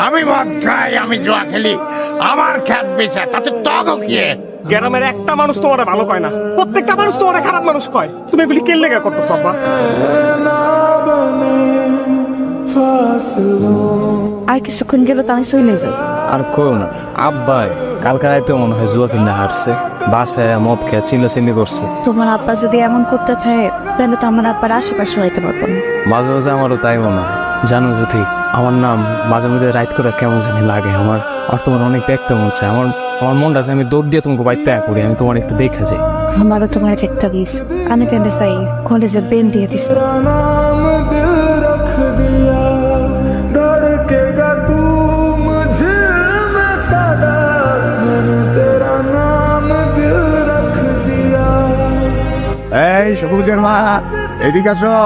আমি মদ খাই, আমি জুয়া খেলি, আমার খ্যাত বেচা, তাতে তগো কি? গ্রামের একটা মানুষ তোমার ভালো কয় না, প্রত্যেকটা মানুষ তোমার খারাপ মানুষ কয়। তুমি এগুলি কেন লেগে করতেছো আব্বা? আর কিছুক্ষণ গেল তো আমি চলে যাও। আর কইও না, আব্বাই কালকে রাইতে মনে হয় জুয়া কিনা হারছে, বাসায় মদ খেয়ে চিল্লাচিল্লি করছে। তোমার আব্বা যদি এমন করতে থাকে তাহলে তো আমার আব্বার আশেপাশে হইতে পারবো না। মাঝে মাঝে আমারও তাই মনে হয়। জানো যদি আমার নাম মাঝে মাঝে রাইট করে কেমন জানি লাগে। আমার আর তোমার অনেক দেখতে মন চায়। আমার মনটা আছে আমি দৌড় দিয়ে তোমাকে বাইতে করি, আমি তোমার একটু দেখে যাই। আমারও তোমার একটা দিস, আমি কেন চাই কলেজে বেল দিয়ে দিস। এই সবুজের মা, এদিকে আসো।